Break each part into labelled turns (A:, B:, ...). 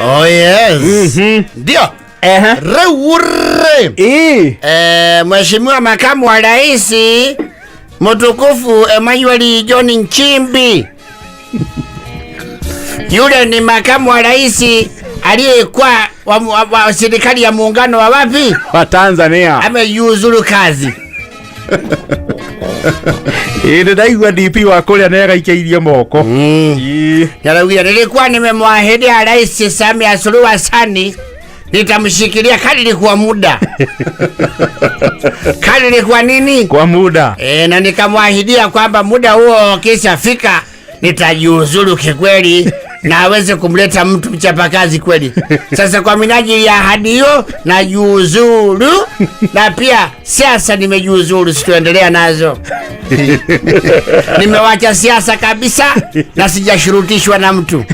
A: Oh yes. Ndio. Reure. Mheshimiwa Makamu wa Rais Mtukufu Emmanuel John Nchimbi. Yule ni makamu wa rais aliyekuwa wa serikali ya muungano wa wapi?
B: Wa Tanzania.
A: Ameyuzuru kazi.
B: Ndaigua DP wa kule anayekaikia moko.
A: Nalawia nilikuwa nimemwahidi Rais Samia Suluhu Hassan nitamshikilia kadri kwa muda. Kadri kwa nini?
B: Kwa muda.
A: Na nikamwahidia kwamba muda huo kisha fika nitajiuzuru kikweli na aweze kumleta mtu mchapakazi kweli. Sasa kwa minajili ya ahadi hiyo najiuzuru, na pia siasa nimejiuzuru, sitoendelea nazo. Nimewacha siasa kabisa na sijashurutishwa na mtu.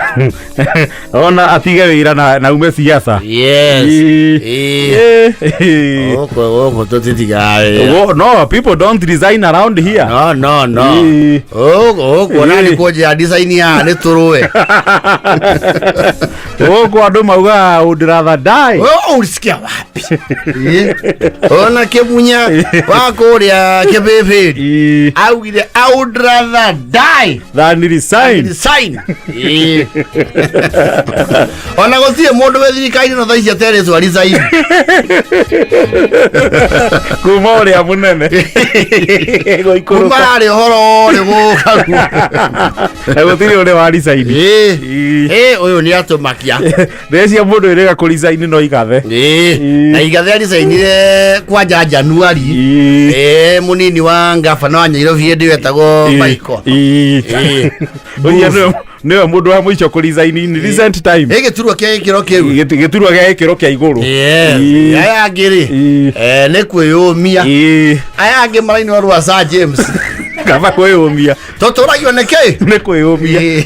B: Ona apige wira na ume siasa.
A: Yes. Oko totitigae.
B: No, people don't resign around here.
A: No. Oko nani koja design ya leturuwe.
B: Oko ado mauga would rather die.
A: Ulisikia wapi? Ona kebunya wako ria kebebe. I would rather die
B: than resign.
A: Ona gotie mundu wethirikaini no thaisia terezo resign.
B: Kuma uria munene.
A: Kuma ari horo ri gukaru.
B: Gutiri uri wa resign.
A: Uyu ni atumakia.
B: Recia mundu irega ku resign no igathe.
A: Na igathe resign kwa Januari. Munini wa ngabana wa Nairobi wetagwo Michael.
B: Niwe mundu wa mwicho ku resign in recent time.
A: Giturwa kia gikiro kiu.
B: Giturwa kia gikiro kia iguru.
A: Aya ngiri. Ne kwiyumia. Aya angi maraini wa Rwasa James.
B: Kava kwiyumia.
A: Totoragio neke?
B: Ne kwiyumia.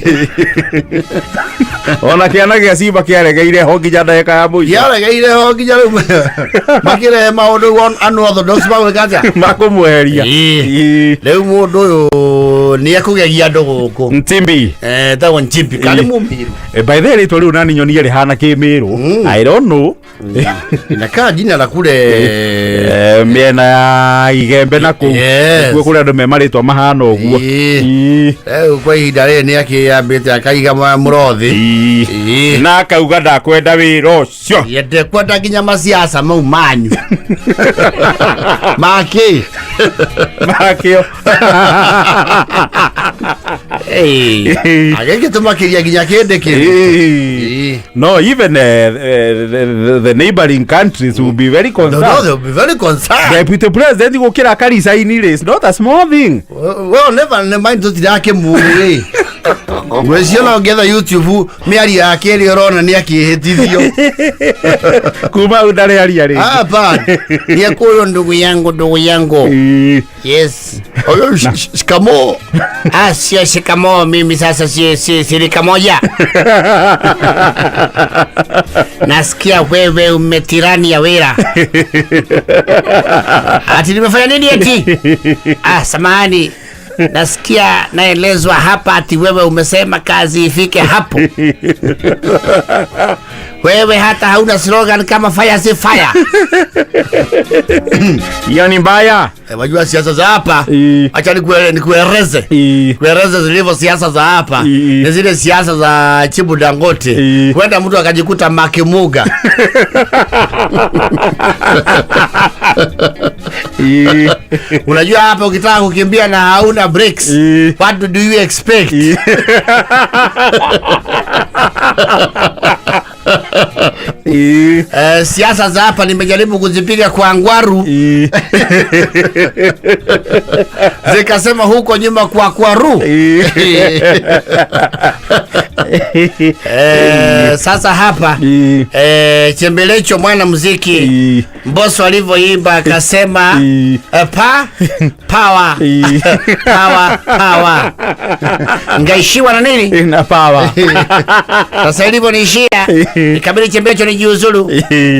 B: Ona kiana gia Simba kiaregeire ho nginya ndagika ya muico.
A: Kiaregeire ho nginya riu. Makire maundu unorthodox bagwikaja.
B: Makumweheria.
A: Riu mundu uyu ni akugegia andu guku.
B: Nchimbi.
A: Tawo Nchimbi kali mumiru.
B: By the way ritu nani nyoni rihana kimiru. I don't know.
A: Inakaa jina la kule
B: miena ya Igembe na kuo kule andu memaritwa mahana uguo.
A: Kwa ihinda ri ni akiyambite akaiga murothi.
B: Na akauga ndakwenda wira ucio.
A: Yende kwenda nginya masiasa mau manyu. Makio. Agenge tumakiria nginya kende kiri.
B: No, even the neighboring countries will be very concerned.
A: No, they'll be very concerned.
B: Deputy President gukira karisa ini is not a small thing.
A: Well, never mind to tirake muwe. Mwesiona ongetha YouTube miari yake ri orona ni akihitithio.
B: Kuma udare ari.
A: Hapa. Ni akuyo ndugu yangu. Yes. Oyo shikamo. Sio shikamo, mimi sasa sirika moja. Nasikia wewe umetirani ya wera. Ati nimefanya nini eti? Samahani. Nasikia naelezwa hapa ati wewe umesema kazi ifike hapo. Wewe hata hauna slogan kama fire si fire.
B: Hiyo ni mbaya.
A: Wajua siasa za hapa. Acha nikueleze. Kueleze zilivyo siasa za hapa. Ni zile siasa za Chibu Dangote. Kwenda mtu akajikuta Makimuga. Unajua hapa ukitaka kukimbia na hauna brakes, what do you expect? Siasa za hapa nimejaribu kuzipiga kwa ngwaru. Zikasema huko nyuma kwa kwaru. Sasa hapa Chembelecho mwana muziki Mbosso alivyoimba akasema power. Ngaishiwa na nini?
B: Na power.
A: Sasa ilivyo niishia ikabidi Chembelecho nijiuzulu.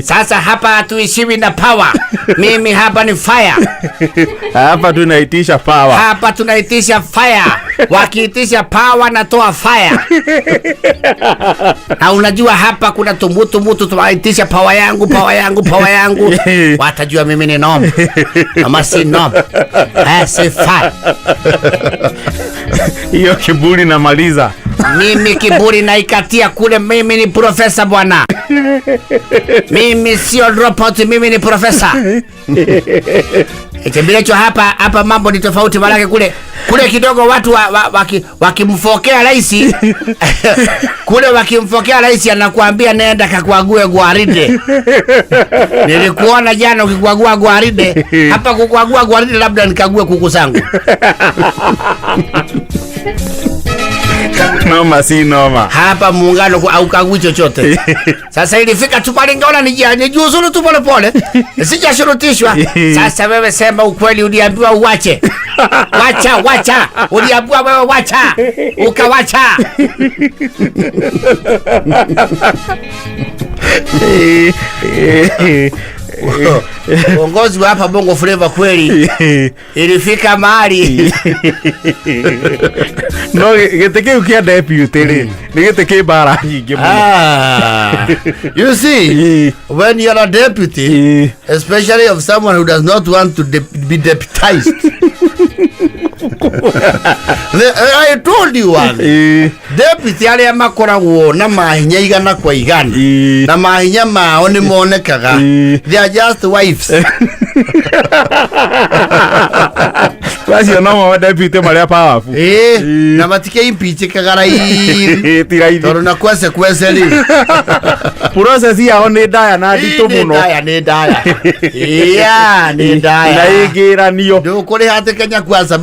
A: Sasa hapa tuishiwi na power. Mimi hapa ni fire.
B: Hapa tunaitisha power.
A: Hapa tunaitisha fire. wakiitisha power natoa fire. Na unajua hapa kuna tumutu tunaitisha power yangu. Watajua mimi ni nom. Ama si nom. Si fire.
B: Hiyo kiburi na maliza.
A: Mimi kiburi naikatia kule, mimi ni profesa bwana. Mimi sio dropout, mimi ni profesa. Etembilecho hapa mambo ni tofauti, malaki kule kidogo watu wakimfokea rais. Kule wakimfokea rais anakuambia nenda kakwague gwaride. Nilikuona jana ukikwagua gwaride. Hapa kukwagua gwaride labda nikague kuku zangu.
B: Noma si noma.
A: Hapa muungano au kagui chochote. Sasa ilifika tu pale ngaona nijiuzulu tu pole. Sijashurutishwa. Sasa wewe sema ukweli, uliambiwa uache. Wacha. Uliambiwa wewe wacha. Ukawacha. Uongozi wa hapa Bongo Flava kweli ilifika mahali.
B: No, geteke ukia deputy ni geteke bara nyingi mno.
A: You see, when you are a deputy, especially of someone who does not want to be deputized. I told you one. Deputy ale makoragwo na mahinya igana kwa igana. Na mahinya mao ni monekaga. They are just wives.
B: Basi no deputy maria powerful.
A: Na matike impeach kagara ii. Toro na kwese li.
B: Process ya ni daya na dito muno.
A: Ni daya. Ni daya.
B: Na igiranio.
A: Ndio kuri hate Kenya kwasa.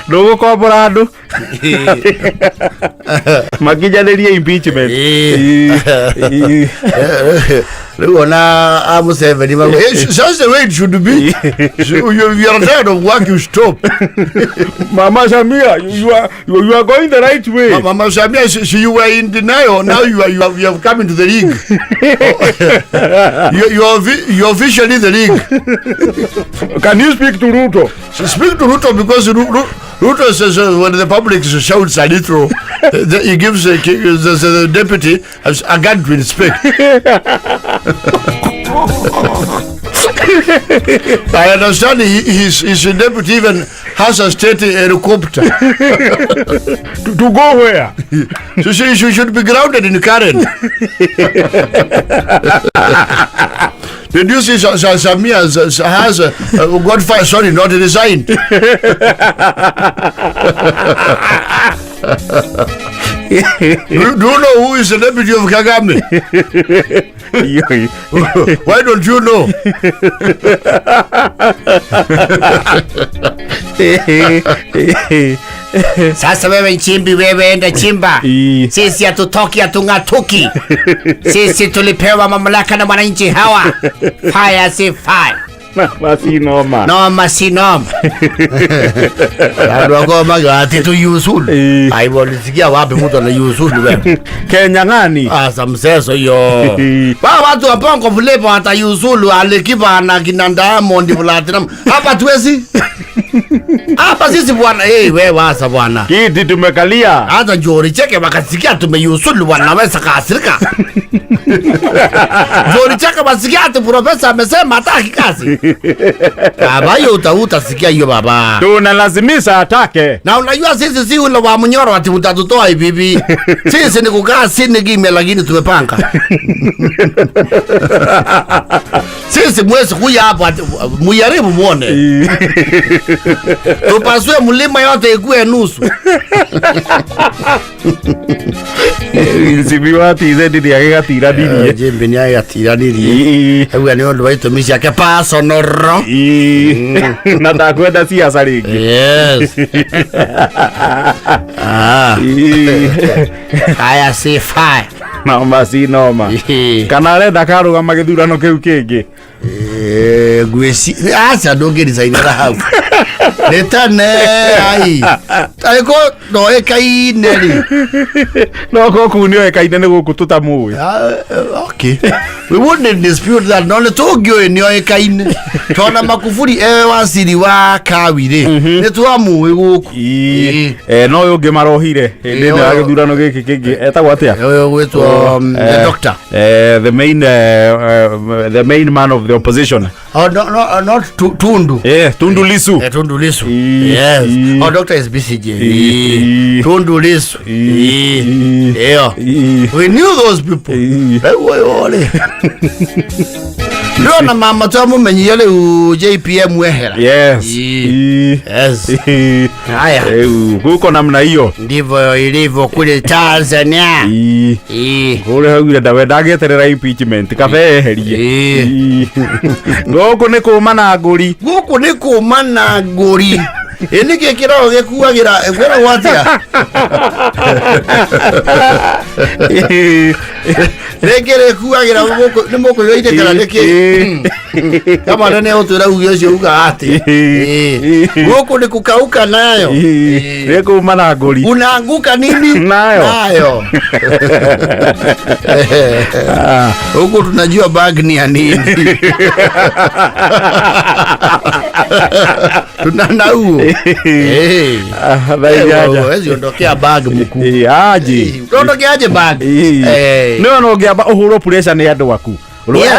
B: Ndugu kwa borado. Makijaniria impeachment.
A: Luona Museveni mago. That's the way it should be. You are tired of work, you stop.
B: Mama Samia, you are going the right way.
A: Mama Samia, you were in denial. Now you have come into the league. You are officially the league.
B: Can you speak to Ruto?
A: Speak to Ruto because Ruto says when the public shouts a little, he gives the deputy a gun to inspect. I understand his deputy even has a state helicopter.
B: To go where?
A: So she should be grounded in Karen. Did you see Samia has got fired, sorry, not resigned. Do you know who is the deputy of Kagame? Why don't you know? Sasa wewe chimbi, wewe enda chimba. Sisi hatutoki hatung'atuki. Sisi tulipewa mamlaka na wananchi hawa. Fire si fire. Noma si noma. Ndio magati tu yusul. Aibolisikia wapi mtu ana yusul wewe?
B: Kenya ngani?
A: Asa mseso yo. Watu wa Bongo Flava hata yusul alikipa na kinanda Mondi Platinum. Hapa tuwezi. Hapa sisi bwana, wewe wasa bwana.
B: Kiti tumekalia.
A: Hata Jori cheke wakasikia tumeyusul bwana, wewe kasirika. Jori cheke basikia ati profesa amesema hataki kazi. Baba hiyo utasikia hiyo baba.
B: Tunalazimisha atake.
A: Na unajua sisi si ule wa mnyoro ati utatutoa hivi. Sisi ni kukaa sini game lakini tumepanga. Sisi mwezi kuja hapa mujaribu muone. Tupasue mlima yote ikue nusu.
B: Nsibiwa tizedi ya gatira dini.
A: Jembe ni ya gatira dini. Hebu ni ndo waito misha ke paso norro.
B: Nata kwenda siasa ringi.
A: Yes. Haya si fire.
B: Noma si noma. Kana renda karugama githurano kiu kingi.
A: Gweci acha ndungiricainira hau. Netane ai. Taiko no ekaine ri.
B: No goku ni ekaine ne goku tutamui.
A: Okay. We wouldn't dispute that. No togyo ni ekaine. Tona Magufuli wasiri wa kawire. Ne tuamu goku.
B: No yo gemarohire. Ende na githurano giki kingi etagwo atia?
A: Yo gwetwo the doctor.
B: The main man of the opposition.
A: Oh no, not Tundu.
B: Tundu Lissu.
A: Tundu Lissu. Yes. Oh, doctor is BCJ. Tundu Lissu. Yeah. We knew those people. No na mama tamu menyele JPM wehera.
B: Yes.
A: Yes. Haya.
B: Huko namna hiyo.
A: Ndivyo ilivyo kule Tanzania.
B: Kule hagire ndawe ndageterera impeachment kabe herie. Goko ne kuma na nguri. Goko ne kuma na nguri. Enike kirao gekuagira egwera watia. Rekere kuagira goko nimoko yoite kana niki. Kama nene otura ugio cio uga ati. Goko ne kukauka nayo. Reko mana nguri. Unaanguka nini? Nayo. Huko tunajua bag ni ya nini. Tunanauo. Wezi ondokea bag mkuu. Aje. Ondokea bag. No ngeamba uhuro pressure ni andu aku.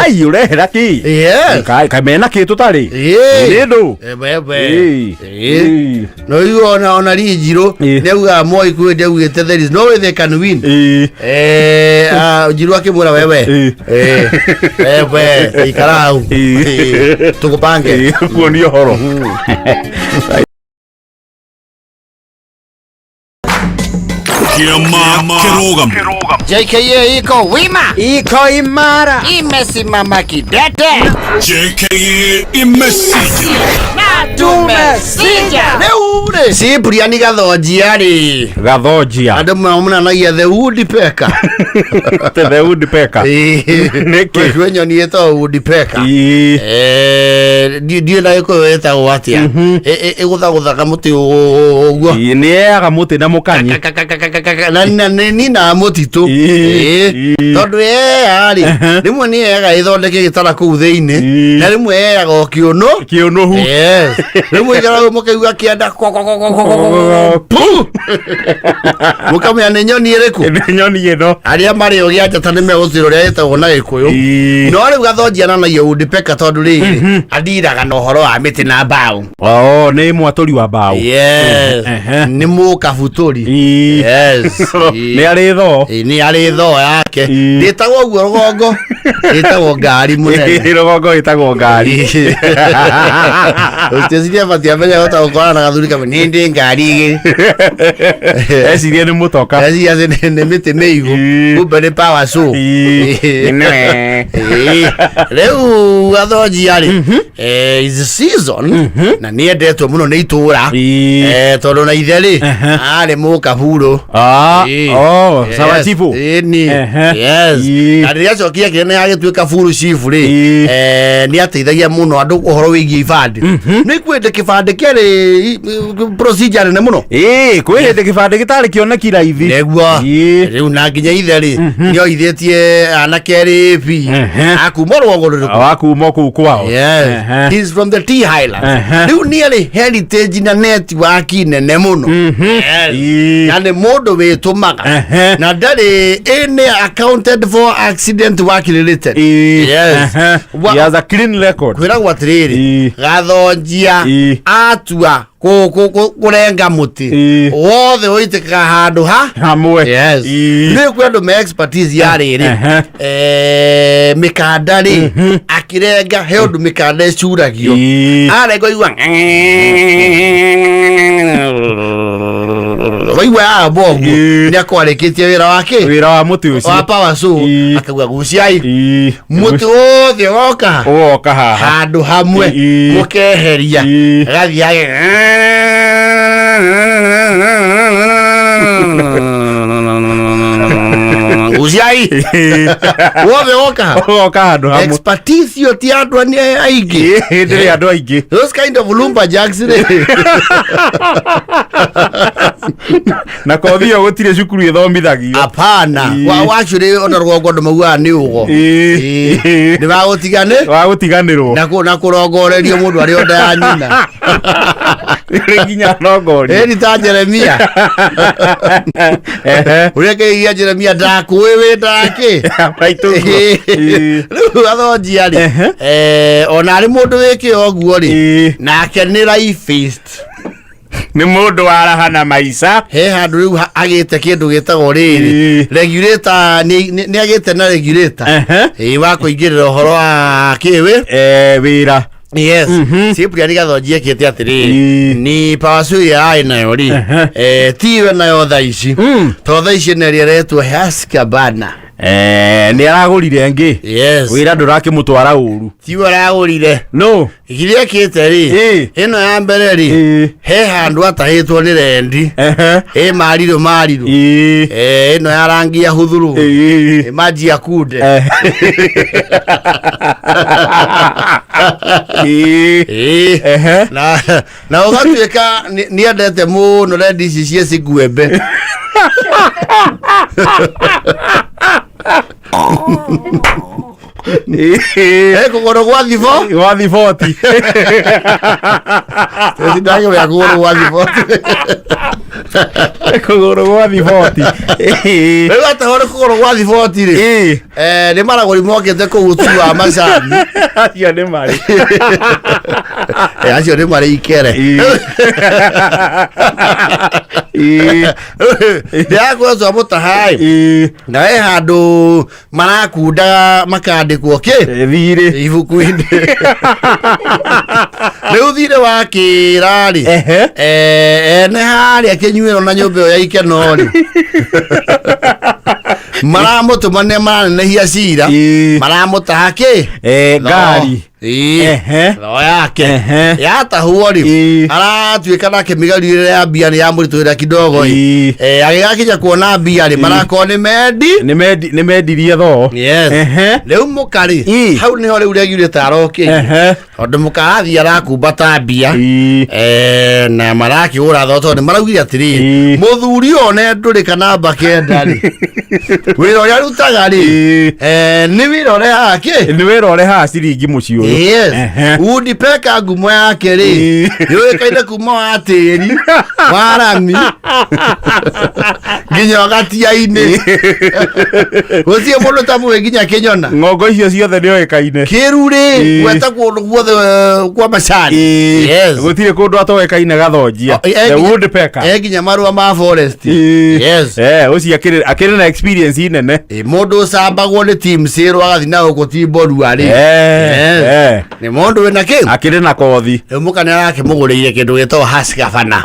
B: Ai urehera ki. Kamena ki tutari. Nindo. No you ona rijiro neuga moi kwende ugite there is no way they can win. Jiro akimura wewe. Wewe ikarau. Tukupange. Kuonio horo. Kirogam. JKA iko wima. Iko imara. Imesimama kidete. JKA imesija. Na tumesija. Neure. Si Briani Gathojia ri. Gathojia. Ado mwana na ya the Woodpecker. The Woodpecker. Neki. Kwenye ni eto Woodpecker. Dio na iko eta watia. Egutha kamuti ogwo. Ni ya kamuti na mukanyi. Na motito tondu ari rimwe ni ega ithondeke gitara ku thiini na rimwe ega kiono hu rimwe gara mukaigua kianda mukamya ni nyoni iriku nyoni ino aria mari ogia njata ni megutiro ria etagwo na gikuyu no riu Gathojia na yo Woodpecker tondu riri adiraga na uhoro wa miti na mbao ni mwaturi wa mbao ni mukabuturi ni ari tho yake nditagwo guo rogongo nditagwo ngari munene rogongo itagwo ngari usteziria batia menya gota gukora na gathuri kama ni ndi ngari esirie ni mutoka esiria ni miti meigu kumbe ni power show leo Gathojia ri is season na ni endetwo muno ni itura tondu na itheri ari mukaburo sawa chifu. Yes. Aria chokia kene agituika furu chifu ri. Ni ateithagia muno andu uhoro wigie ibande. Ni kwende kibande kere procedure ne muno. Kwende kibande gitari kioneki raithi. Neguo. Riu na nginya itheri. Nio ithetie anakeri pi. Akuma rwongo ruriku. Akuma ku kwao. Yes. He's from the T Highlands. Riu nearly heritage na network nene muno. Yani modo we tumaga na ndari any accounted for accident work related. Yes. He has a clean record. Kwira gwatiriri Gathojia atua kurenga muti wothe uitika handu hamwe. Yes. Ni kwendo me expertise ya riri mikandari akirenga he undu mikanda icuragio arego igwa waiwa bogu ni akwarikitie wira wa muti ucio wa power show akagwa guciai muti wothe woka handu hamwe mukeheria gathiage uciai wothe oka
C: handu hamwe
B: expertise yo ti andu aingĩ
C: ndĩrĩ andũ aingĩ
B: those kind of lumberjacks
C: na kothi ĩyo gũtirĩ cukuru ĩthomithagio
B: apana actually ona rũgongo andũ maugaga nĩ ũgo
C: nĩwagũtiganĩrwo
B: na kũrongorerio mũndũ arĩ o nda ya nyina
C: nginya rongorio
B: ĩni ta Jeremia ũrĩa kĩgia Jeremia ndakũĩ wĩ ndakĩ rĩu athonjia rĩ ona arĩ mũndũ wĩkĩ ũguo rĩ nake nĩ right-faced
C: nĩ mũndũ warahana maica
B: he handũ rĩu agĩte kĩndũ gĩtagwo rĩrĩ regulator nĩ agĩte na regulator wa kũingĩrĩra ũhoro wa kĩwĩ
C: wĩra
B: yes Cyprian Gathonjia kĩte atĩrĩ ni power suit ya nayo rĩ tiwe nayo thaa ici to thaa ici nĩ rĩretwo Husqvarna
C: nĩ aragũrire ngĩ wĩra ndũrakĩmũtwara ũru
B: tiwe aragũrire
C: no
B: igiria kĩte rĩ ĩno ya mbere rĩ he handũ atahĩtwo nĩ rendi marirũ ĩno ya rangi ya hũthũrũ maji ya kunde na ũgatuĩka nĩ endete mũno rendi ici cia ciguembe kũgũrũ gwa thiboti ndagĩ ya kũgũrũ gwa thiboti
C: kũgũrũ gwa thiboti
B: rĩu atahore kũgũrũ gwa thiboti rĩ nĩ maragũri mokĩte kũu ũtui wa macani
C: acio nĩ marĩ
B: acio nĩ marĩ ikere ndĩrakwetwo mũtahai na he handũ marakunda makandĩkwo
C: thirĩ
B: ibuku-inĩ rĩu thirĩ wa kĩra rĩ ene harĩa kĩnyuĩro na nyũmba ĩyo ya ikeno rĩ maramũtũmania maranenehia cira maramũtaha
C: ngari
B: no yake yatahwo rĩ aratuĩka nake mĩgarurĩre ya mbia nĩ yamũritũhĩra kidogo agĩgakinya kuona mbia rĩ marakorwo
C: nĩ mendirie thoo
B: rĩu mũka rĩ hau nĩho rĩu regulator arokĩire tondũ mũka arathiĩ arakumbata mbia na marakĩgũra thoo tondũ nĩ maraugire atĩrĩrĩ mũthuri one ndũrĩ kanamba kenda rĩ wĩra ũrĩa arutaga rĩ nĩ wĩra ũrehaga ciringi mũciĩ ũyũ Woodpecker ngumo yake rĩ yũĩkaine kuma wa tĩri wa rami nginya gatia-inĩ gũtirĩ mũndũ ta mũĩ nginya kĩnyona
C: ng'ongo icio ciothe nĩoĩkaine
B: kĩru rĩ gweta kũndũ guothe kwa macani
C: gũtirĩ kũndũ atoĩkaine Gathonjia Woodpecker
B: nginya marũa ma forest
C: ũcio akĩrĩ na experience nene
B: mũndũ ũcambagwo nĩ team sale agathiĩ na gũkũ timborua rĩ nĩ mũndũ wĩna kĩ
C: akĩrĩ na kothi
B: rĩu mũka nĩ arakĩmũgũrĩire kĩndũ gĩtagwo Husqvarna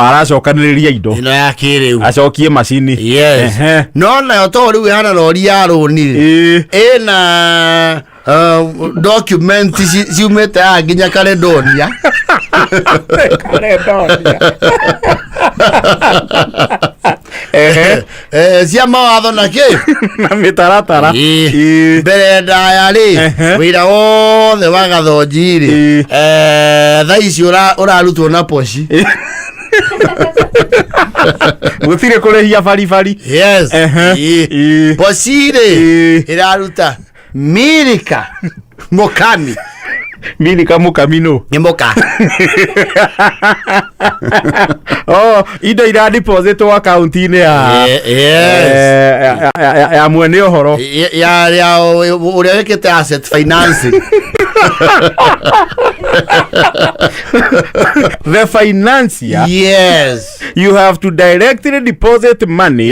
C: aracokanĩrĩria indo
B: ĩno ya kĩrĩu
C: acokie macini
B: no nayo to rĩu ĩhana rori ya rũni ĩna document ciumĩte ya nginya Caledonia cia mawatho na kĩ
C: na mĩtaratara
B: mbere ndaya rĩ wĩra wothe wa Gathonji rĩ thaa ici ũrarutwo na poci
C: gũtirĩ kũrĩhia baribari
B: poci rĩ ĩraruta Milika Mukami
C: Milika Mukami no
B: nĩ mũka
C: indo ira depositwo akaunti-inĩ ya mwene ũhoro
B: ya ũrĩa wĩkĩte asset financing
C: the financier you have to directly deposit money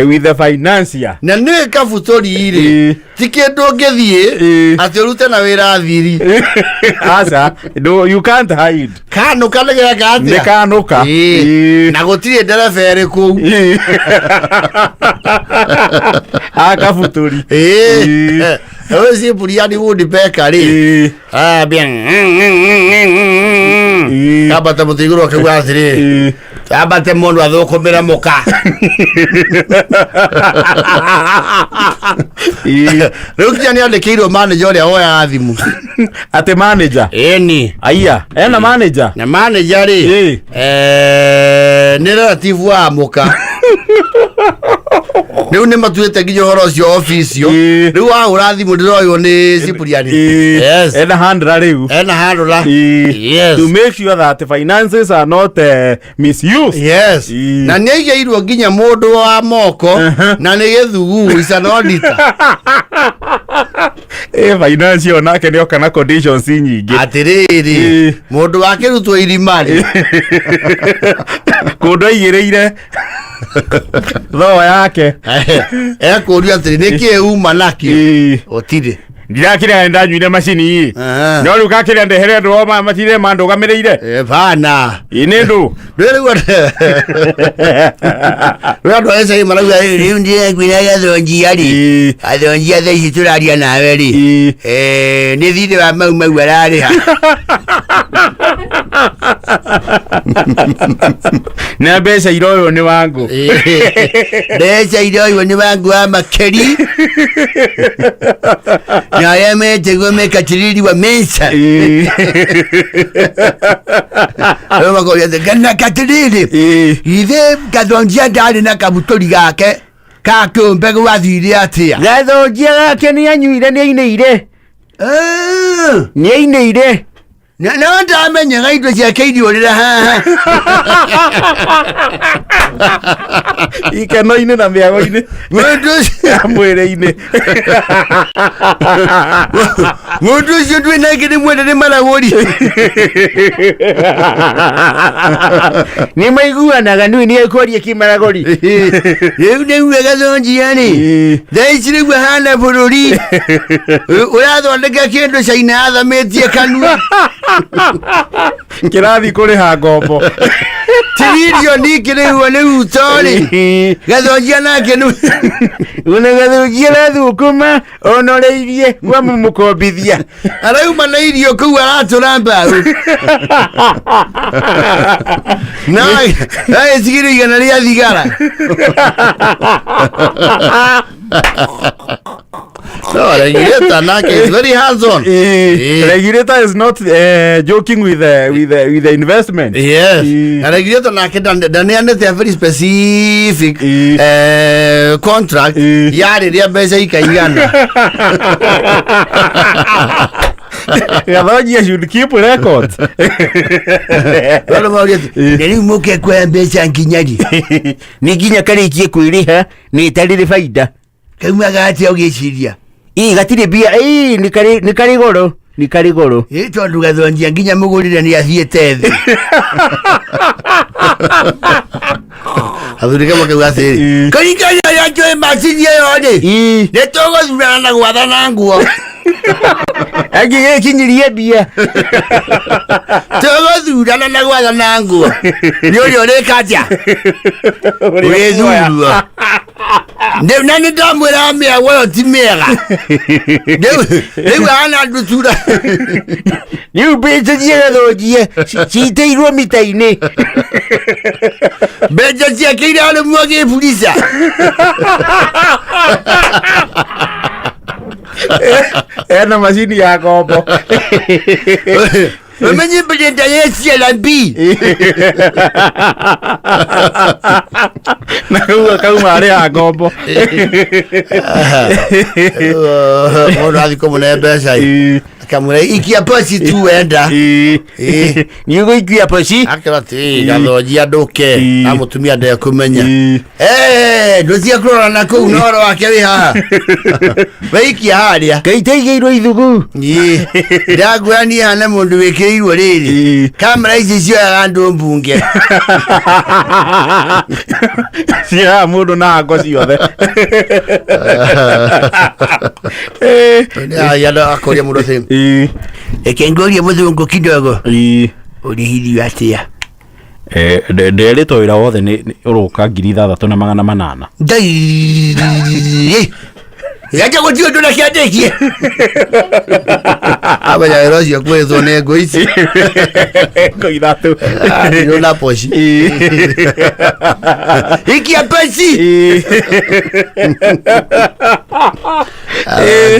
C: with the financier
B: na nĩ kabutori rĩ ti kĩndũ ũngĩthiĩ atĩ ũrute na wĩra thiri
C: asa you can't hide
B: kanũka nĩ geka atĩa
C: nĩ kanũka
B: na gũtirĩ ndereba ĩrĩ kũu
C: akabutori
B: ũyũ Cyprian Woodpecker rĩ Kabata mutiguru akauga atiri. Kabate mundu athukumira muka. Riu kinya ni andikirwo manager uria oya thimu.
C: Ate manager.
B: Eni.
C: Aya, ena manager.
B: Na manager ri. Ni relative wa muka. Riu ni matuite nginya horo cio office yo. Riu wa urathimu ndiroyo ni Cipriani.
C: Yes. Ena handra riu.
B: Ena handra. Yes.
C: To make sure that finances are not misused.
B: Yes. Na nĩaigeirwo nginya mũndũ wa moko na nĩ gĩthugu is an auditor.
C: Finance onake nĩ oka na conditions nyingĩ.
B: Atĩrĩrĩ, mũndũ wake rutwo irimari.
C: Kũndũ aigĩrĩire thoo yake.
B: Ekũria atĩrĩ nĩkĩ uma nakĩo? Ũtirĩ.
C: Ndirakĩrĩa ndanyuire macini. No rĩu gakĩrĩa ndehere andũ o matire mandũgamĩrĩire.
B: Bana.
C: Nĩ ndũ.
B: Rĩu andũ acio marauga rĩu ndĩrakwĩra gathonjia rĩ. Gathonjia thaa ici tũraria nawe rĩ. Nĩ thirĩ wa mau ararĩha.
C: Na mbeca iroywo nĩ Wangũ.
B: Mbeca iroywo nĩ Wangũ wa Makeri. Na ya metegwo mekatiriri wa mensa. Roma kwa yade ganna katiriri. Ithe gathonjia ndari na kabutori gake. Ka kĩũmbe gwathire atia.
C: Gathonjia gake nĩ anyuire nĩ ainĩire. Nĩ ainĩire.
B: Na ndamenya indo ciake iriũrĩra haha.
C: Ikeno-inĩ na mĩago-inĩ. Mwĩrĩ-inĩ.
B: Mũndũ ũcio ndwĩ nake nĩ mwende nĩ maragũri.
C: Nĩ maiguanaga nĩ ekũria kĩmaragũri.
B: Rĩu nĩgue gathonjia rĩ. Thaa ici rĩu hana bũrũri. Ũrathondeka kĩndũ Caina athamĩtie kanua.
C: Kĩrathi kũrĩha ngombo.
B: Tiririoni kĩrĩhwo nĩ Ruto rĩ. Gathonjia nake nĩ
C: una gathonjia rathũkũma onoreirie kwa mũmũkombithia.
B: Arauma na irio kũu aratũra mbaũ. Na agĩcigĩrwo igana rĩa thigara. No, regulator nake is very hands-on.
C: Regulator is not joking with the investment.
B: Yes. Regulator nake ndaneanĩte a very specific contract ya rĩrĩa mbeca ikaigana.
C: Gathonjia should keep records.
B: Rĩu mũke kwa mbeca nginyari.
C: Nĩ nginya karĩkie kwĩrĩha nĩ itarĩ baida.
B: Kaumaga atĩa ũgĩciria?
C: Gatirĩ mbia. Nĩ karĩ goro. Nĩ karĩ goro.
B: Tondũ gathonjia nginya mũgũrĩre nĩ athiĩte thĩ. Athuri kama kauga atĩrĩ, kũringana ũrĩa njũĩ macini ĩyo rĩ, nĩ tũgũthurana na gwathana nguo.
C: Angĩgĩkinyirie mbia.
B: Tũgũthurana na gwathana nguo. Nĩ ũrĩa ũrĩka atĩa? Ũrĩthurua. Na nĩ ndamwĩra mĩago ĩyo ti mĩega. Rĩu hana ndutura.
C: Rĩu mbeca cia gathonjia citĩirwo mita-inĩ.
B: Mbeca ciake irarĩmwo gĩburica.
C: Ena macini ya ngombo.
B: Umenye mbĩrĩnda yeciela mbi.
C: Na kũu akauma arĩha ngombo.
B: Mũndũ athiĩ kũmũne mbeca kamũra ikia poci tu wenda.
C: Nĩ ũgũikia poci?
B: Akĩra atĩ gathonjia ndũke na mũtumia ndekũmenya. Ndũcia kũrora na kũu na ũhoro wake wĩ haha. Weikia harĩa.
C: Gaitaigĩirwo ithugu.
B: Ndangũrania hana mũndũ wĩkĩrĩirwo rĩrĩ. Kamera ici cioyaga andũ mbunge.
C: Cioyaga mũndũ na ngo ciothe.
B: Akũria mũndũ atĩ ekengoria mũthũngũ kidogo. Ũrĩhithio atĩa?
C: Nderĩtwo wĩra wothe nĩ ũroka 6,800.
B: yaje gutio ndo na kiatekie aba ya rozi kwezo nego ici
C: ko ithatu
B: yo na poshi iki apesi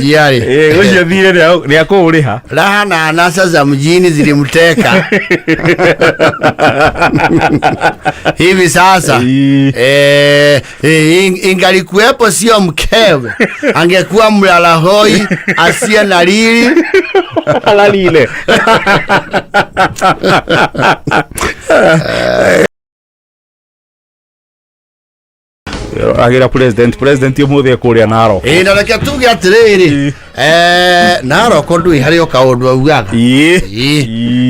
B: yari
C: ucio thire ni akuriha
B: lahana anasa za mjini zilimteka hivi sasa ingalikuwepo sio mkewe angekuwa mlala hoi asiye na lili
C: alalile agira president umuthi kuria Narok
B: na reke tuge atiriri Narok ndu ihari okaundu augaga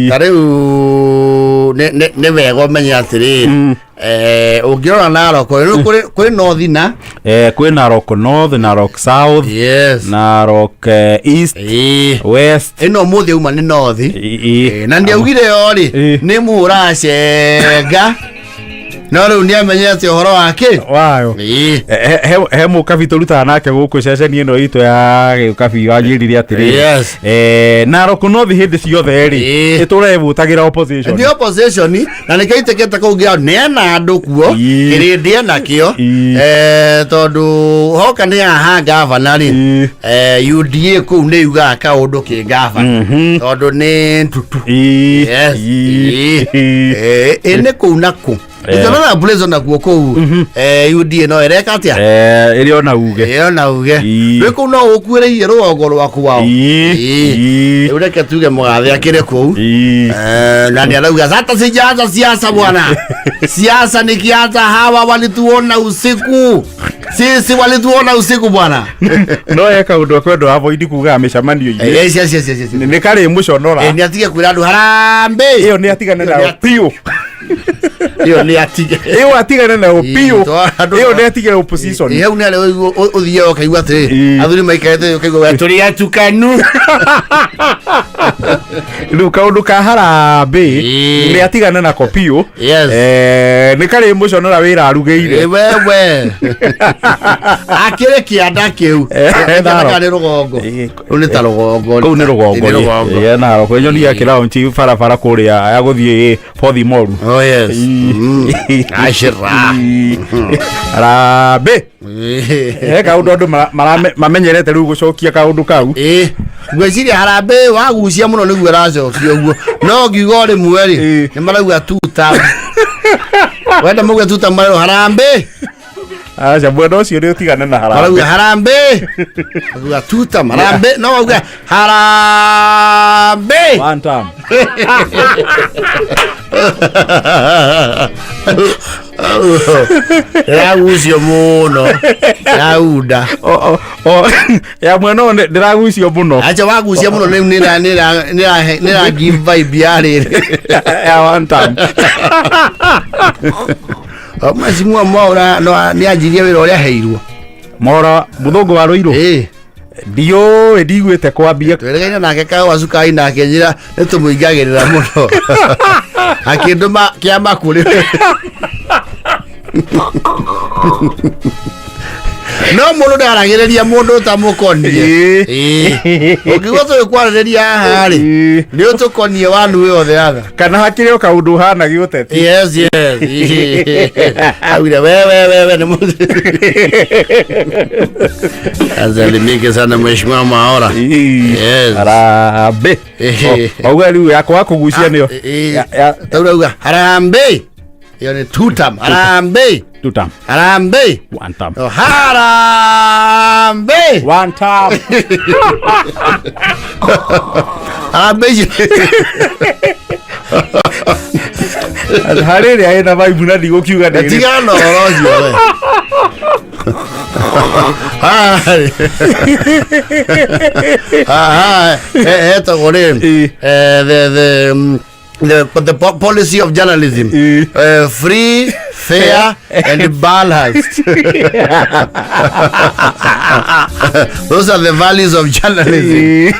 B: tariu ne wega menya atiriri ungiona Narok kuri north na
C: kwi Narok north, Narok south, Narok east, west.
B: Ino muthi uma ni north na ndiaugire yori ni muracega no riu ni amenyete uhoro wake
C: wayo he mukabi turuta nake guku ceceni ino itu ya gikabi wajirire atiri Narok north hindi ciothe ri iturevutagira opposition
B: the opposition na nikaiteketa kugia nena andu kuo kirindi nakio tondu hoka ni aha governor ri UDA ku ne yuga ka undu ki governor tondu ni ntutu ene ku naku itana bulezo na guoko UDA no ereka atia
C: iri ona uge
B: riko no ukuire ruogo rwaku wao ureke tuge mugathe akire ku na ndia lauga hata sijaanza siasa bwana siasa nikianza hawa walituona usiku sisi walituona usiku bwana
C: no eka undu kwendo hapo idi kuga ameshamanio
B: ile yes
C: ni kare mushonora
B: ni atige kwira andu harambe
C: iyo ni atigane na pio
B: iyo ni atige
C: iyo atigane na pio iyo ni atige opposition
B: iyo ni ale uthie okaigwa ati athuri maikaete okaigwa turi atukanu
C: luka undu ka harambe ni atigane na kopio ni kare mushonora wira arugeire
B: wewe akire kianda kiu ndakane rugongo uni ta rugongo
C: ko ni rugongo ye na ko nyoni ya kira onchi farafara kuria ya guthie fothi moru ashira rabe kaundu mamenyerete riu gucokia kaundu kau
B: gweciria harambe wagucia muno niguo racokia uguo no ngiugo ri mweri ni marauga tuta wenda muge tuta marero harambe
C: acha bwana ucio ni utigane na harambe
B: marauga harambe marauga tuta harambe no marauga harambe
C: one time
B: ya ucio muno yauda
C: ya mwana ndiragucio muno
B: acha wagucia muno nira give vibe yari
C: ya one time
B: mazimu mwaura no ni ajirie wira uria heirwo
C: mora muthungu wa ruiru dio edigwete kwambia
B: tweregaina nake kae wacukai nake njira nitumuingagirira muno akinduma kiama kuri no mundu ndaragiriria mundu tamukonie ukigwa tu kwaririria hari ni utukonie wanu yothe atha
C: kana hakire kaundu hana giuteti
B: yes awira wewe ni mundu azalimike sana mheshimiwa Maora
C: harambe auga riu yakwa kugucia nio
B: tauga harambe iyo ni tutam harambe harambe
C: one time
B: harambe
C: one time
B: harambe
C: hariri aina vibe na digo kiuga ni
B: tigano rozi wewe eto gore the policy of journalism free, fair and balanced. Those are the values of journalism.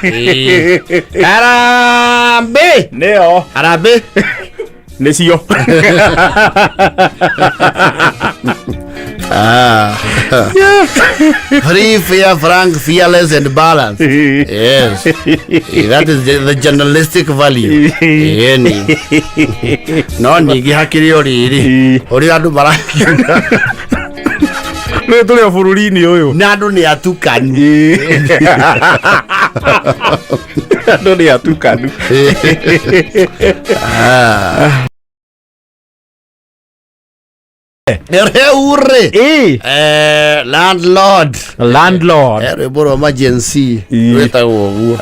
B: Harambe
C: neo
B: harambe
C: nesio
B: Free, fair, frank, fearless and balanced. Yes. That is the journalistic value. No nyingi hakiri ori andu marakiuga
C: Nĩ tũrĩ bũrũri-inĩ ũyũ
B: na andũ nĩ atukanu.
C: Andũ nĩ atukanu.
B: Ure landlord boro emergency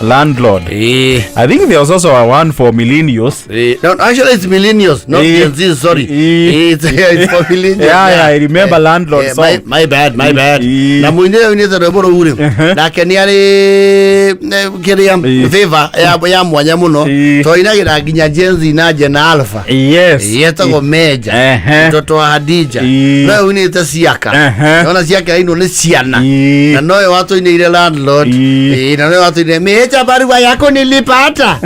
C: landlord. I think there was also a one for millennials.
B: No, actually it's millennials, not Gen Z, sorry. It's for millennials.
C: Yeah, I remember landlord song.
B: My bad. Na mwingine unaweza boro ure na keniari kiriam favor ya mwanya muno to inagira ginya Gen Z na Gen Alpha.
C: Yes.
B: Yetago meja mtoto wa Hadija no unita siaka ona siaka ino ni ciana na no watu ine ile landlord na no watu ine meja barua yako nilipata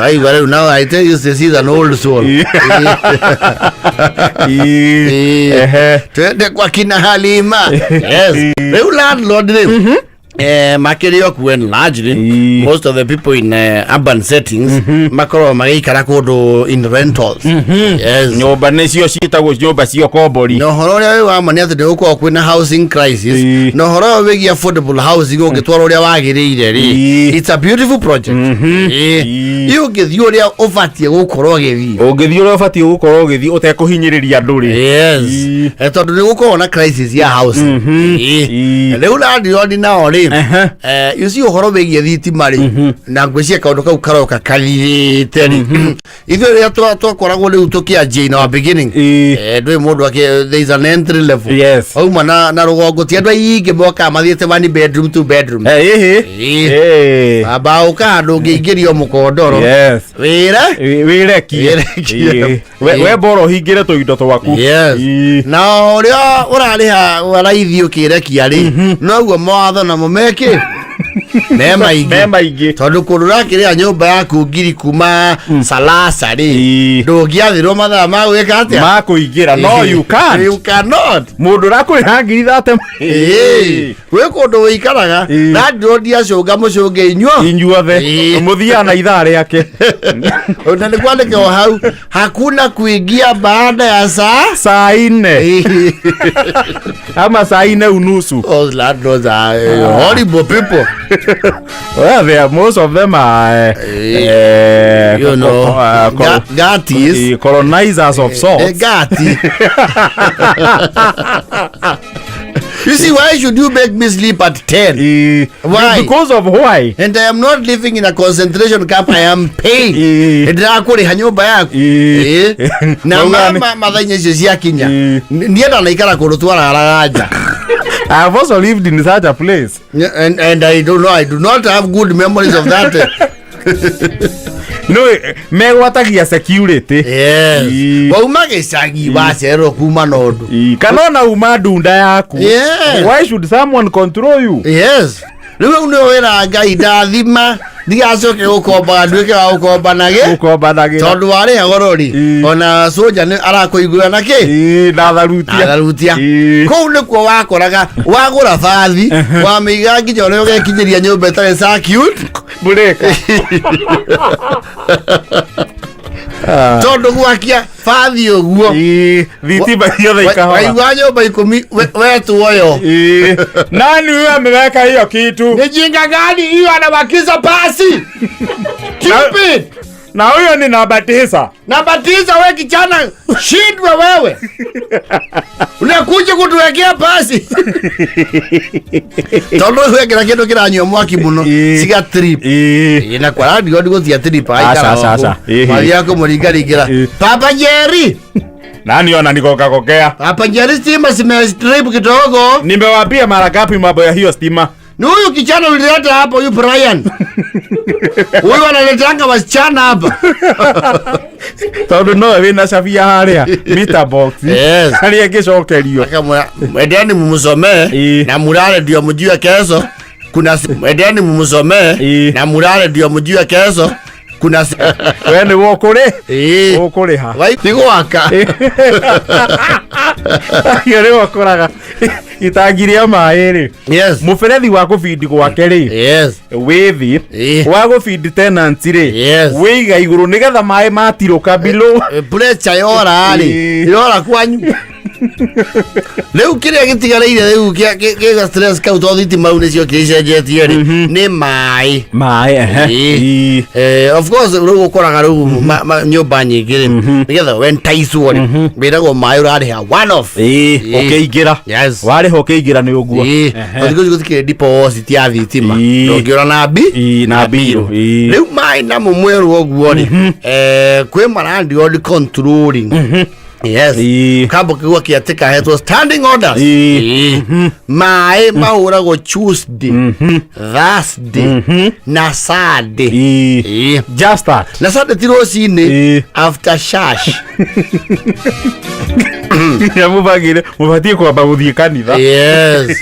B: ai wale now I tell you this is an old soul. Twende kwa kina Halima. Yes, the landlord makirio when largely most of the people in urban settings makoro magikara kundu in rentals. Yes,
C: nyumba nicio ciitagwo nyumba cio kombori.
B: No horo ria wa mani ati ndiguko kwina housing crisis. No horo wigi affordable housing ungitwara uria wagiriire ri. It's a beautiful project. Iyo githio ria ufatie gukorwo githi.
C: Ungithio ria ufatie gukorwo githi utekuhinyiriria andu ri.
B: Yes. Tondu ndiguko na crisis ya housing. Riu landlord nao ri you see uhoro begie thitima ri na ngwĩcia kaundu kau karoka kathirĩte ri ithuĩ rĩrĩa twakoragwo rĩu tũkĩanjia na beginning ndũĩ mũndũ there is an entry level.
C: Yes.
B: Auma na rũgongo ti andũ aingĩ moka mathiĩte one bedroom two bedroom baba ũkanda ũngĩingĩrio mũkondoro wĩreki
C: we bora ũhingĩre tũindo twaku.
B: na ũrĩa ũrarĩha raithi ũkĩrekia rĩ noguo mawatho namo meke memaingĩ tondu kũrũra kĩrĩa nyũmba yaku ngiri kuma salasa rĩ ndũngĩathirwo mathaa ma gwĩka atĩa
C: ma kũingĩra. No you cannot. Mũndũ ũrakũrĩha ngiri 30
B: gwĩ kũndũ wĩikaraga landlord acũnga mũcũnge
C: inyuothe mũthiaga na ithaa rĩake
B: na nĩ kwandĩke o hau hakuna kuingia baada ya saa
C: 4 ama saa 4 unusu.
B: Those landlords are horrible people.
C: Well, most of them are
B: you know gatis,
C: colonizers of sorts.
B: Gati. You see, why should you make me sleep at 10? Why?
C: Because of why?
B: And I am not living in a concentration camp. I am paying. Ndakuri hanyumba yaku. Na mama mathanya cia kinya. Nienda na ikara kurutwara aragaja.
C: I have also lived in such a place.
B: And I don't know. I do not have good memories of that.
C: No, megwatagia security.
B: Yes. Wauma gicagi wacerwo kuma nondu.
C: Kanona uma ndunda yaku.
B: Yes.
C: Why should someone control you?
B: Yes. Riu no wera Ngai ndathima ndigacoke gukomba nduike wa gukombanage tondu wari agorori ona soja ni arakuigura na ki natharutia kou nikuo wakoraga wagura bathi wamiga nginya uria ugekinyiria nyumba itari circuit
C: bureka
B: tondu gwakia bathi uguo
C: thitima ciothe ikahora
B: waigua nyumba 10 wetu oyo
C: nani huyo ameweka hiyo kitu?
B: Ni jinga gani hiyo anabakiza pasi? Stupid.
C: Na huyo ni namba 9.
B: Namba 9 wewe kijana, shindwe wewe. Unakuja kutuwekea pasi. Tondo wewe kila kitu kinanywa mwaki muno. Siga trip. Ina kwa radio ndio tia trip aika.
C: Sasa.
B: Mali yako mlingalingira. Papa Jerry.
C: Nani ona nikoka kokea?
B: Papa Jerry stima strip kidogo.
C: Nimewapia mara ngapi mambo ya hiyo stima?
B: Ni huyu kijana ulileta hapo, huyu Brian. Huyu analetanga wasichana hapa.
C: Tondu no wina Safia haria meter box.
B: Yes.
C: Haria ngicokerio.
B: Endeni mumusomee na murare ndio mjue kesho. Endeni mumusomee na murare ndio mjue kesho. kuna
C: wewe ni wokore
B: eh
C: wokore ha
B: waitigo waka
C: yale wakoraga itagiria maere
B: yes
C: muferethi wa gufindi gwake ri
B: yes
C: withi wa gufindi tenant ri
B: yes
C: wiga iguru nigetha mai matiruka bilo
B: pressure yora ri yora kwanyu leu kiria gitigareire leu kia stress ka utothiti mau nicio kicenjetie ri ni mai of course leu ukoraga leu nyumba nyingi ri nigetha when taiswo ri wirago mai urari ha one off
C: ukiingira wari ho ukiingira ni uguo
B: othigo gutike deposit ya thitima ngiora na biro leu mai na mumweru oguo ri kwi marandi on controlling yes kabo kiwa kiatika hetwa standing orders mai mahura go Tuesday Thursday na Saturday
C: just that
B: na Saturday tirosine after shash
C: ya mubatie kwa baguthie kanitha
B: yes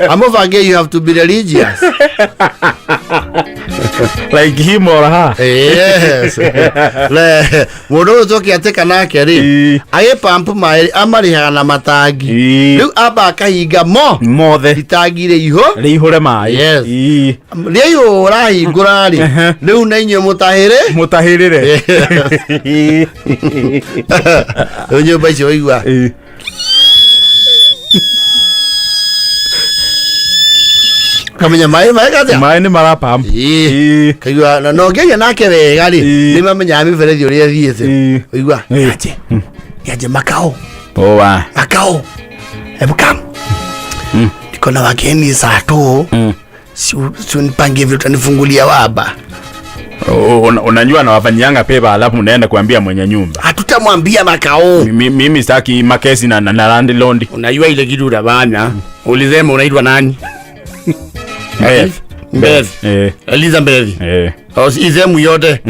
B: amuvage you have to be religious
C: like him or her
B: yes le mudo toki ateka nake ri aye pampu mai amarihaga na matangi riu aba kahinga mothe itagire iho
C: rihure mai
B: yes riu rahingura ri riu na inyo mutahirire onyo baicho igwa kamenya mai kaza
C: mai ni marapam
B: kaiwa no ngenya nake wega ri ni mamenya miferethi uri athiete igwa yaje makao makao hebu kam niko na wageni saa tu si nipangie vitu nifungulia waba
C: unajua na wafanyanga pepa alafu unaenda kuambia mwenye nyumba
B: hatutamwambia makao
C: mimi sitaki makesi na landlord
B: unajua ile kitu unabana ulizema unaitwa nani Mbezi Eliza Mbezi izemu yote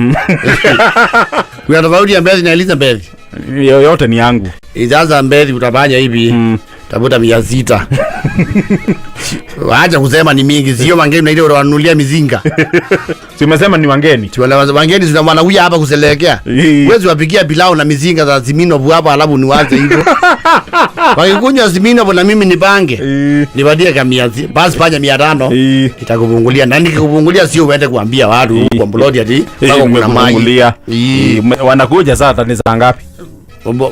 B: kuna tofauti ya Mbezi na Eliza Mbezi
C: yote ni yangu
B: ijaza Mbezi utabanya hivi tafuta 600 waacha kusema ni mingi sio wangeni na ile unanunulia mizinga
C: si umesema ni wangeni
B: si wangeni zina wanakuja hapa kuselekea wewe wapikia pilau na mizinga za Simino hapa alafu niwaze hivyo wakikunywa Simino na mimi nipange niwadie kama basi fanya 500 itakuvungulia na nikikuvungulia sio uende kuambia watu kwa blodi ati kuna mai
C: wanakuja sasa ni saa ngapi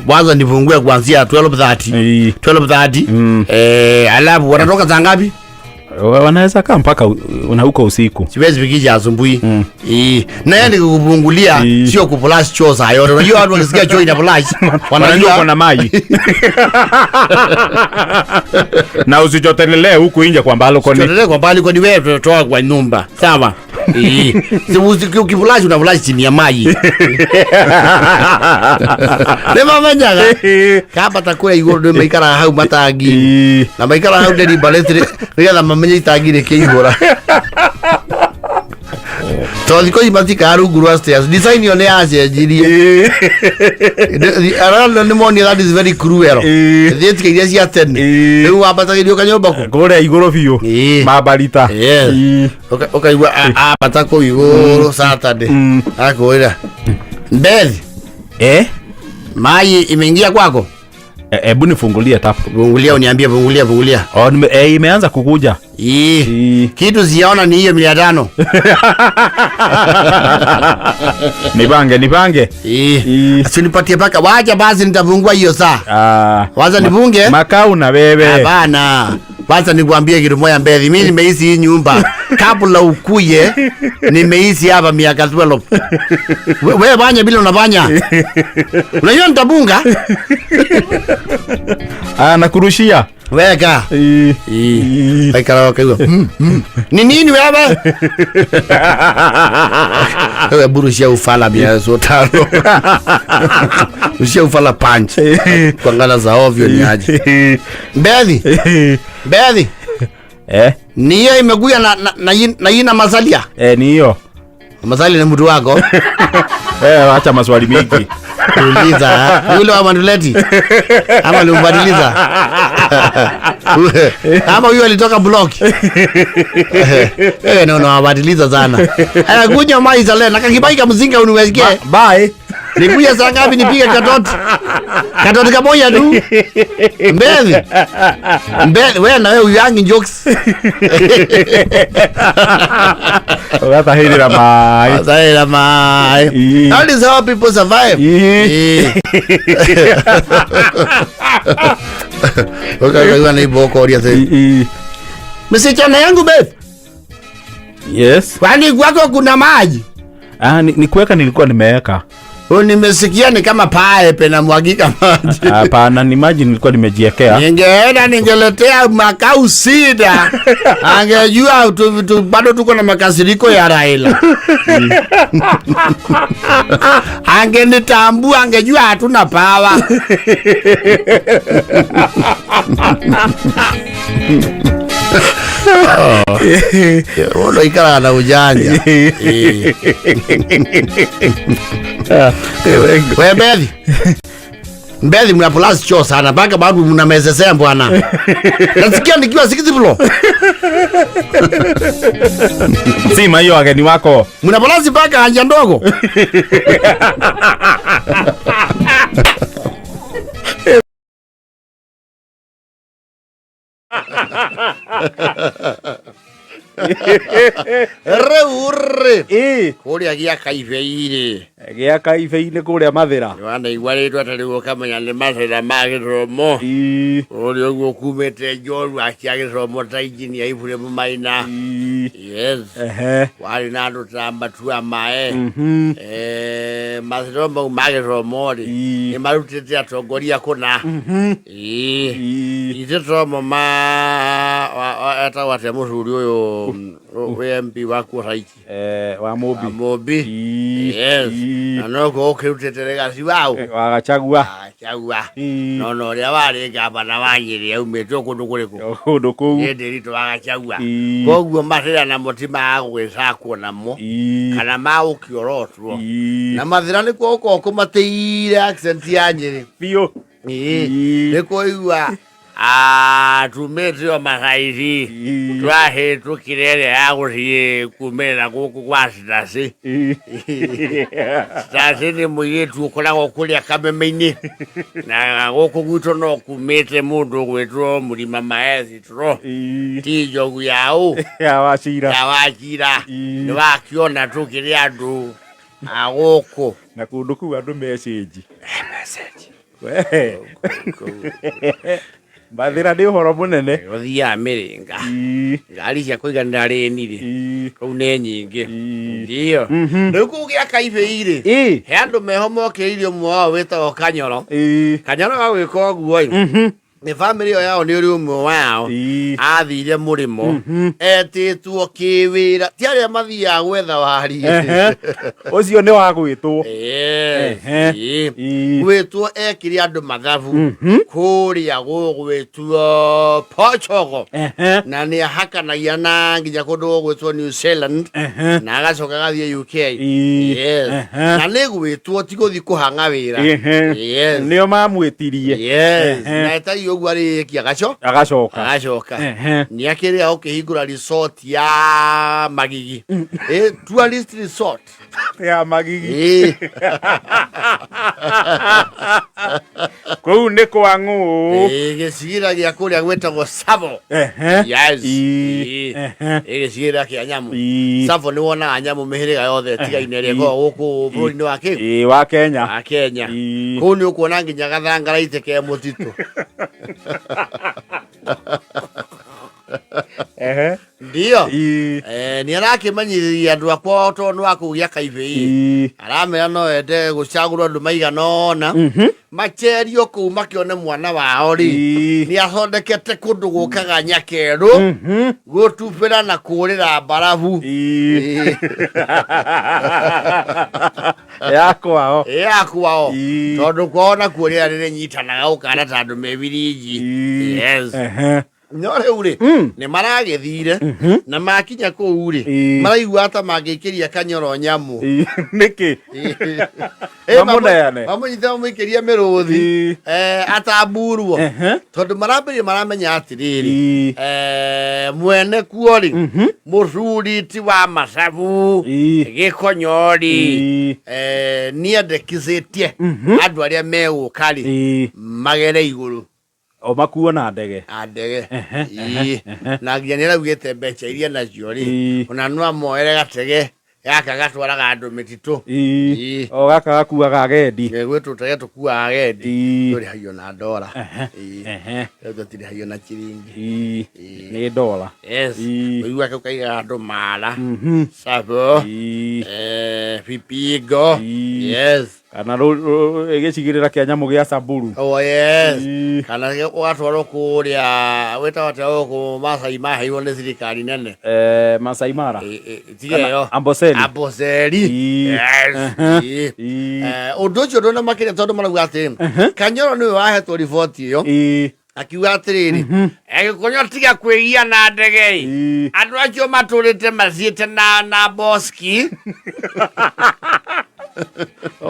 B: Waza nifungue kuanzia 12:30 alafu wanatoka saa ngapi
C: wanaweza kaa mpaka huko usiku
B: siwezi fikisha asubuhi na yeye nikikupungulia sio kuflash choo saa yote unajua watu wakisikia choo ina flash
C: wanajua kuna mai na usichotelele huku nje kwa mbali kwa
B: ni wewe tutoa kwa nyumba sawa ukiflash una flash chini ya maji lema manyaga kaba takura igoro ndo maikara hau matangi na maikara hau nderi baletri riga mamenye itagire keihora Todiko imatika rungu rwa stairs design yo ne acenjirie arano ni moni that is very cruel thieti iria cia tene riu wambatagirio kanyomba ku
C: kore igoro biu mabarita
B: ukaigua abata ku igoro Saturday akoira Beth mai imeingia kwako
C: hebu nifungulie tapu
B: fungulia uniambie fungulia
C: imeanza kukuja
B: kitu ziona ni hiyo 500
C: nipange
B: asinipatie paka wacha basi nitafungua hiyo saa waza nifunge
C: makao na wewe
B: hapana wacha nikwambie kitu moja Mbezi mimi nimeishi hii nyumba kabla ukuye nimeishi hapa miaka 12 wewe banya bila unafanya unajua nitabunga
C: nakurushia
B: weka aikara kaiwa ni nini wewe wewe burushia ufala bia sotano ushia ufala punch kwa ngala za ovyo ni aje Mbezi ni hiyo imeguya na ina mazalia
C: ni hiyo
B: mazalia ni mtu wako
C: acha maswali mengi
B: Uliza. Yule wa Manduleti. Ama alimbadiliza. Ama huyo alitoka block. No wabadiliza sana. Anakuja mai zale na kakibaika mzinga uniweke.
C: Bye.
B: Nikuja saa ngapi nipige katoti? Katoti kamoja tu. Mbele wewe na wewe uyangi jokes.
C: Watahirira mai.
B: That is how people survive. Okay, ni boko oria sasa. Msichana yangu babe.
C: Yes.
B: Kwani kwako kuna maji?
C: Ni kuweka nilikuwa nimeweka.
B: Nimesikia ni kama pipe na mwagika maji.
C: Hapana, ni maji nilikuwa nimejiwekea.
B: Ningeletea makau sida. Angejua bado tuko na makasiriko ya Raila. Angenitambua, angejua hatuna power. Wolo ikala na ujanja. Wewe Mbedhi mnapolazi choo sana mpaka babu mnamezesea bwana. Nasikia nikiwa 60 floor.
C: Sima hiyo wageni wako.
B: Mnapolazi mpaka haja ndogo. Reure. Kuria gia kaiveire.
C: Gia kaiveire kuria Mathira.
B: Wana igwaritwo atariwo kamenya ni Mathira magithomo. Uri oguo kumete Njoru akiagithomo ta injinia Ibrahim Maina. Yes. Wari na andu ta matua mae. Mathira magithomo ri. Ni marutite atongoria kuna. Itetomo ata wate muthuri uyu WMP wako haiki
C: wa Mobi.
B: Yes. Anoko ukirutete legacy wao
C: wagachagua
B: no ria wari gavana wa Nyeri aumetwo kundu kuriku Ndirito wagachagua koguo Mathira na mutima agwicakwo namo kana maukiorotwo na Mathira ni kuo kumateire accent ya Nyeri
C: bio
B: ni kuigua tumetio mahairi twahe tukirere yaguthie kumera guku kwa stasi stasi ni muyitu ukoragwo kuria Kameme-ini na guku gwito no kumete mundu gwitwo Murima Maezi tro ti Njogu yao
C: ya Wachira
B: ni wakiona tukiri andu aguku
C: na kundu ku andu message Mathira ni horo munene
B: gothia miringa ngari cia kuiganira riniri kou ni nyingi ndio riu kugia kaiveire he andu mehomokeire umwe wao wetagwo Kanyoro gagwika uguo ni family yao ni uri umwe wao athire murimo etitwo kiwira ti aria mathia gwetha wari
C: ucio ni wa gwitwo
B: gwitwo ekiri andu mathabu kuria gwitwo Portugal na ni ahakanagia na nginya kundu gwitwo New Zealand na agacoka gathie UK na ni gwitwo ti guthi kuhanga wira
C: nio mamwitirie
B: na etai uguo ari agacoka ni akiria ukihingura resort ya Magigi tourist resort
C: ya Magigi kou ni kwa ng'u
B: gicigira gia kuria gwetagwo Savo yes gicigira kia nyamu Savo ni wona nyamu mihiriga yothe tigaine ria guku bururi-ini wa
C: Kenya
B: kou ni ukuona nginya gathangara iteke mutitu ndio ni arakimanyiriria andu akwa tondu wa kugia kaivei aramera no ende gucagurwo andu maiganona macherio kuu makione mwana wao ri ni athondekete kundu gukaga nyakeru gutubira na kurira barafu
C: yakwao
B: tondu kwao na kurira riri nyitanaga ukana tandu mebirinji yes nyore uri ni maragethire na makinya ku uri maraigua ata mangikiria kanyoro nyamu
C: niki
B: mamunyita muikiria miruthi atamburwo tondu maramenya atiriri mwene kuori muthuri ti wa masabu gikonyori niendekizitie andu aria megukari magere iguru
C: o makuo na ndege
B: na nginya niraugite mbeca iria nacio ri ona no amoere gatege gaka gatwaraga andu mititu
C: o gaka gakuaga agendi
B: gwitũ tege tukuaga agendi turihagio na ndora tutirihagio na chiringi
C: ni ndora
B: uigua kau kaigaga andu mara sabo pipingo
C: kana igicigirira kia nyamu gia Samburu
B: kana ugatwarwo kuria witawate ku Masai maheirwo ni thirikari nene
C: Masai Mara
B: tigeyo Amboseli undu ucio ndona makire tondu marauga ati Kanyoro niwe wahetwo riboti iyo akiuga atiriri Gikonyo tiga kwigia na ndege andu acio maturite mathiite na boski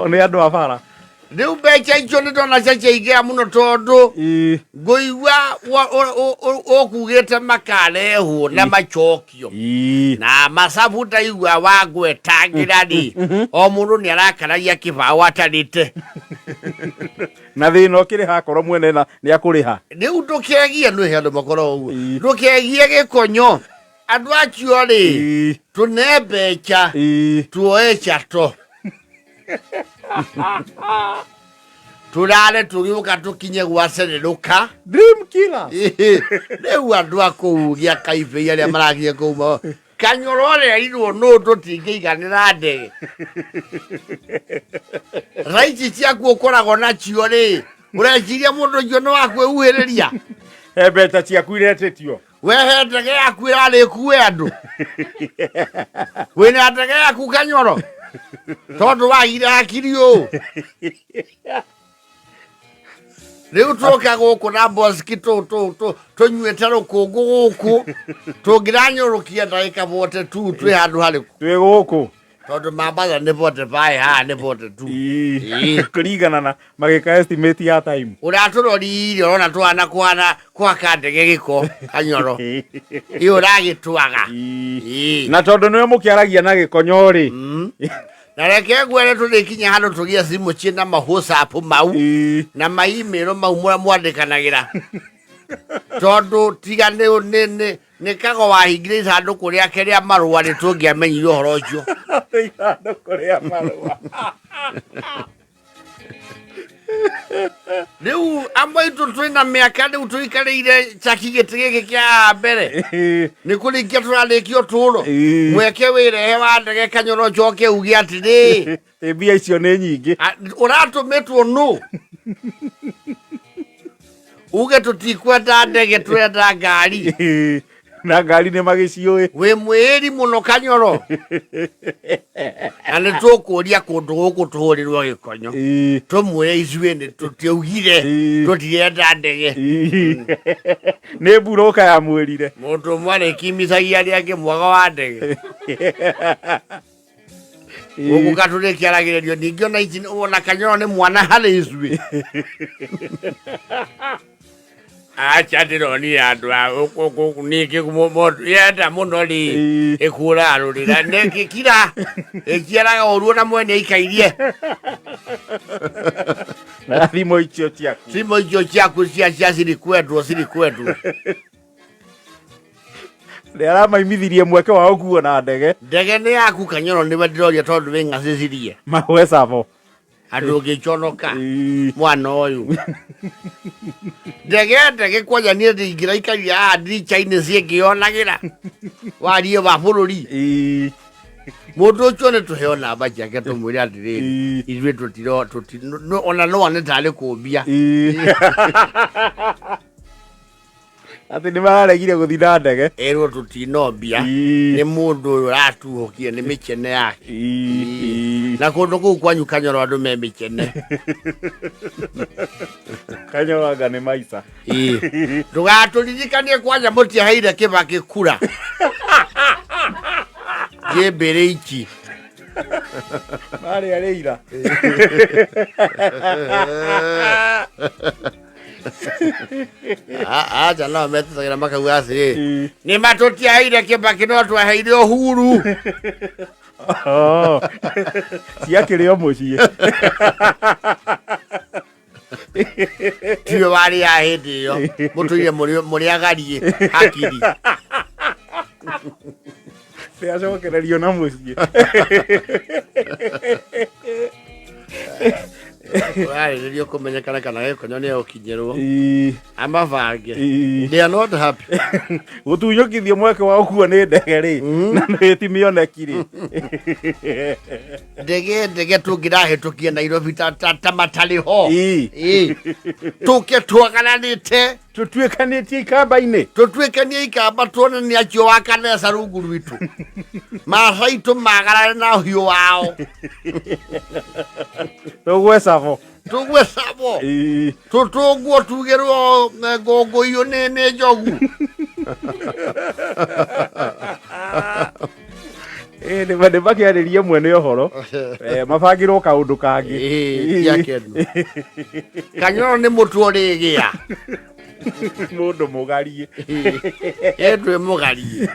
C: ni andu afara
B: riu mbeca icio nĩ ndona ciaingĩha mũno tondu ngũigua ũkugĩte makarehwo na macokio na macabu ndaigua wangwetangĩra rĩ o mũndũ nĩ arakaragia kĩbaũ atarĩte
C: na thĩna ũkĩrĩha akorwo mwene nĩ akũrĩha
B: rĩu ndũkegie nĩ andũ makorwo ũguo ndũkegie Gĩkonyo andũ acio rĩ tũne mbeca tuoe chato turare tugiuka tukinye gwacereruka
C: dream killer
B: riu andu akuugia kaibe aria maragie kuuma Kanyoro reirwo no tutingiiganira ndege raiti ciaku ukoragwo nacio ri ureciria mundu ucio no akwĩuhĩrĩria
C: mbeca ciaku iretĩtio
B: wehe ndege yaku ĩrarĩkuue andũ wĩna ndege yaku Kanyoro tondu wagire hakiri ũũ riu tuoka guku na boski tunyuite rukungu guku tungiranyurukia ndagika bote tu twi handu hariku
C: twi guku
B: tondu mambatha ni bote bai ha ni bote tu
C: kuringana na magika estimate ya time
B: uraturorire ona twana kwa kandege giko Kanyoro iyo uragitwaga
C: na tondu niwe mukiaragia na Gĩkonyo ri
B: na reke gwere turikinya handu tugia simu china mahusapu mau na maimero mau mwandikanagira tondu tiga ni kago wahingire handu kuria keria marua ni tungiamenyire uhoro ucio
C: handu kuria marua
B: riu amwe twina miaka riu tuikarire chakigite giki kia mbere ni kurikia turarikio turo mweke wirehe wa ndege Kanyoro njoke ugi atiri
C: mbia icio ni nyingi
B: uratumitwo no uge tutikwenda ndege twenda ngari
C: na ngari ni magicioi
B: we mwiri muno Kanyoro ane tukuria kundu guku tuhurirwo Gĩkonyo tumwire icue ni tutiugire tutirenda ndege
C: ni mburoka ya mwirire
B: mundu mwane kimisagia ria kimwaga wa ndege guku katurikiaragirerio ningi ona ici ona Kanyoro ni mwana harĩ icue acha ndironi andu niki yenda muno ri ikura arurira neki kira ikiaraga uruo na mwene ikairie
C: na thimo icio
B: ciaku cia ciri kwendwo
C: ni aramaimithirie mweke wa ũkuo na ndege
B: ni yaku Kanyoro niwe ndiroria tondu wi ng'acicirie
C: mahwe savo
B: andu ngiconoka mwana uyu ndege kwanja nie ndingira ikaria ndiricha-ini ciengionagira warie wa bururi mundu ucio ni tuheo namba ciake tumwire atiriri ithuĩ tutiro ona no one tari kumbia
C: ati ni mararegire guthi na ndege
B: erwo tutinombia ni mundu uyu ratuhukie ni mikene yake na kundu kuu kwanyu Kanyoro andu me mikene
C: Kanyoro anga nĩ maica
B: ndugaturirikanie kwanja mutiaheire Kibaki kura jembere iki
C: Mari arĩira
B: aja no metutagira makauga atiri ni matutiaheire Kibaki no twaheire Uhuru
C: ciakĩrĩ o mũciĩ
B: tiwe wari ya hindi iyo mutuire muri agarie hakiri
C: acokererio na mũciĩ
B: Rĩrĩa kũmenyekana kana Gĩkonyo nĩ ũkinyĩrwo amabange they are not happy
C: gũtunyũkithio mweke wa ũkuo nĩ ndege rĩ na nĩ timĩoneki rĩ
B: ndege tũngĩrahĩtũkia Nairobi ta matarĩ ho tũke twagananĩte
C: tũtuĩkanĩtie ikamba-inĩ
B: tũtuĩkanie ikamba tuonanie akio wa Kanesa rungu rwitũ Maasai tũmagarare na ũhiũ wao
C: tũgwecabo
B: tũtũnguo tugĩrwo ngũngũiyo nĩ njogu
C: nĩ makĩarĩrie mwene ũhoro mabangĩrwo kaũndũ kangĩ
B: Kanyoro nĩ mũtu ũrĩgĩa
C: mũndũ mũgariĩ
B: twĩ mũgariĩ